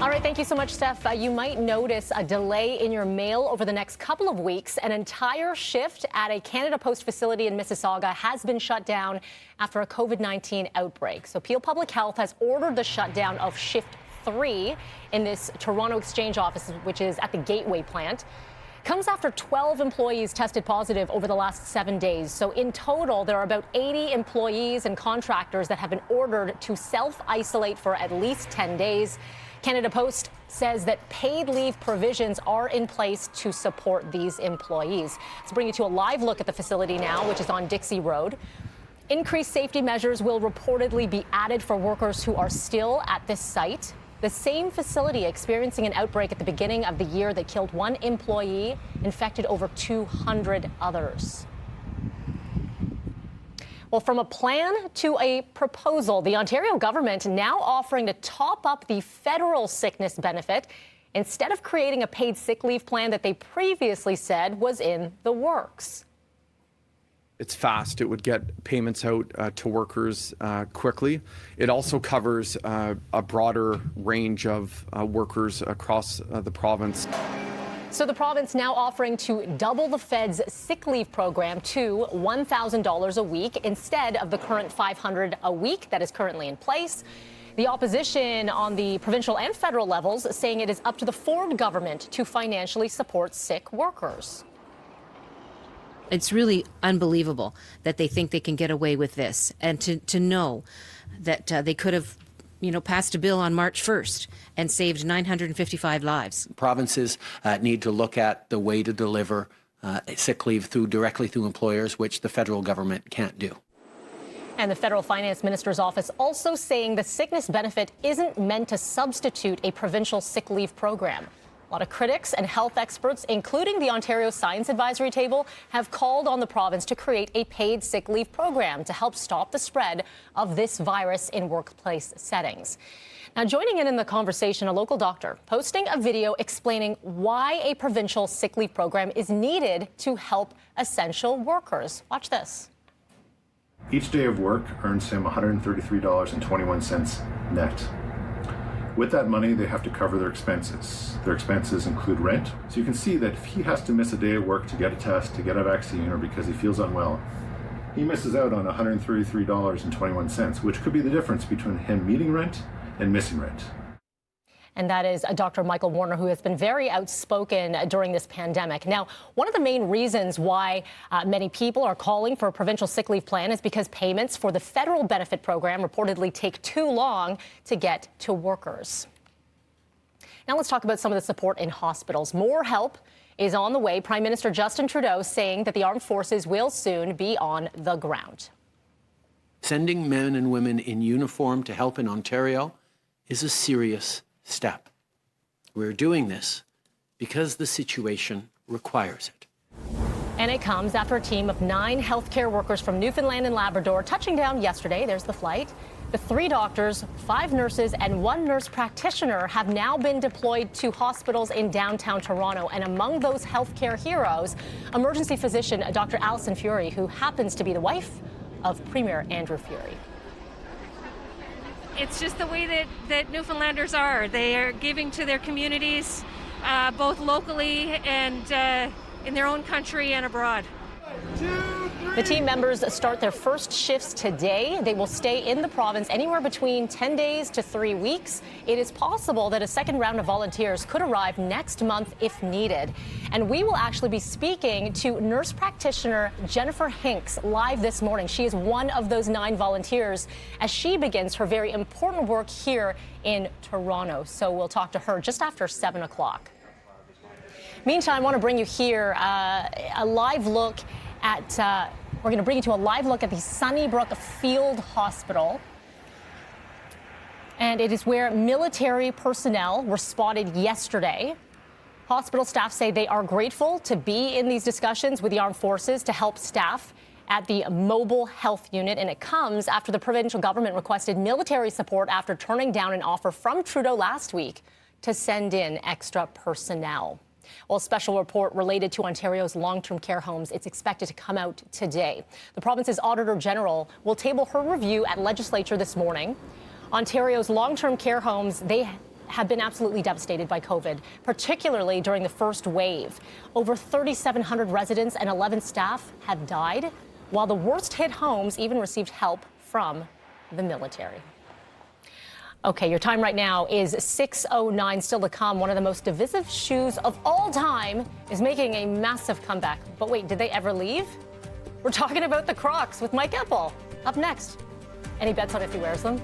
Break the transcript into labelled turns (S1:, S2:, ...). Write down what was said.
S1: All right, thank you so much, Steph. You might notice a delay in your mail over the next couple of weeks. An entire shift at a Canada Post facility in Mississauga has been shut down after a COVID-19 outbreak. So Peel Public Health has ordered the shutdown of Shift 3 in this Toronto Exchange office, which is at the Gateway plant. Comes after 12 employees tested positive over the last 7 days. So in total, there are about 80 employees and contractors that have been ordered to self-isolate for at least 10 days. Canada Post says that paid leave provisions are in place to support these employees. Let's bring you to a live look at the facility now, which is on Dixie Road. Increased safety measures will reportedly be added for workers who are still at this site. The same facility experiencing an outbreak at the beginning of the year that killed one employee, infected over 200 others. Well, from a plan to a proposal, the Ontario government now offering to top up the federal sickness benefit instead of creating a paid sick leave plan that they previously said was in the works.
S2: It's fast. It would get payments out to workers quickly. It also covers a broader range of workers across the province.
S1: So the province now offering to double the Fed's sick leave program to $1,000 a week instead of the current $500 a week that is currently in place. The opposition on the provincial and federal levels saying it is up to the Ford government to financially support sick workers.
S3: It's really unbelievable that they think they can get away with this, and to know that they could have passed a bill on March 1st and saved 955 lives.
S4: Provinces need to look at the way to deliver sick leave directly through employers, which the federal government can't do.
S1: And the federal finance minister's office also saying the sickness benefit isn't meant to substitute a provincial sick leave program. A lot of critics and health experts, including the Ontario Science Advisory Table, have called on the province to create a paid sick leave program to help stop the spread of this virus in workplace settings. Now, joining in the conversation, a local doctor posting a video explaining why a provincial sick leave program is needed to help essential workers. Watch this.
S5: Each day of work earns him $133.21 net. With that money, they have to cover their expenses. Their expenses include rent. So you can see that if he has to miss a day at work to get a test, to get a vaccine, or because he feels unwell, he misses out on $133.21, which could be the difference between him meeting rent and missing rent.
S1: And that is Dr. Michael Warner, who has been very outspoken during this pandemic. Now, one of the main reasons why many people are calling for a provincial sick leave plan is because payments for the federal benefit program reportedly take too long to get to workers. Now let's talk about some of the support in hospitals. More help is on the way. Prime Minister Justin Trudeau saying that the armed forces will soon be on the ground.
S4: Sending men and women in uniform to help in Ontario is a serious step. We're doing this because the situation requires it.
S1: And it comes after a team of 9 healthcare workers from Newfoundland and Labrador touching down yesterday. There's the flight. The 3 doctors, 5 nurses, and 1 nurse practitioner have now been deployed to hospitals in downtown Toronto. And among those healthcare heroes, emergency physician Dr. Alison Fury, who happens to be the wife of Premier Andrew Fury.
S6: It's just the way that Newfoundlanders are. They are giving to their communities, both locally and in their own country and abroad.
S1: The team members start their first shifts today. They will stay in the province anywhere between 10 days to 3 weeks. It is possible that a second round of volunteers could arrive next month if needed. And we will actually be speaking to nurse practitioner Jennifer Hinks live this morning. She is one of those 9 volunteers as she begins her very important work here in Toronto. So we'll talk to her just after 7 o'clock. Meantime, I want to bring you here a live look at, we're going to bring you to a live look at the Sunnybrook Field Hospital. And it is where military personnel were spotted yesterday. Hospital staff say they are grateful to be in these discussions with the armed forces to help staff at the mobile health unit. And it comes after the provincial government requested military support after turning down an offer from Trudeau last week to send in extra personnel. Well, a special report related to Ontario's long-term care homes, it's expected to come out today. The province's Auditor General will table her review at legislature this morning. Ontario's long-term care homes, they have been absolutely devastated by COVID, particularly during the first wave. Over 3,700 residents and 11 staff have died, while the worst hit homes even received help from the military. Okay, your time right now is 6:09. Still to come, one of the most divisive shoes of all time is making a massive comeback. But wait, did they ever leave? We're talking about the Crocs with Mike Epple. Up next. Any bets on if he wears them?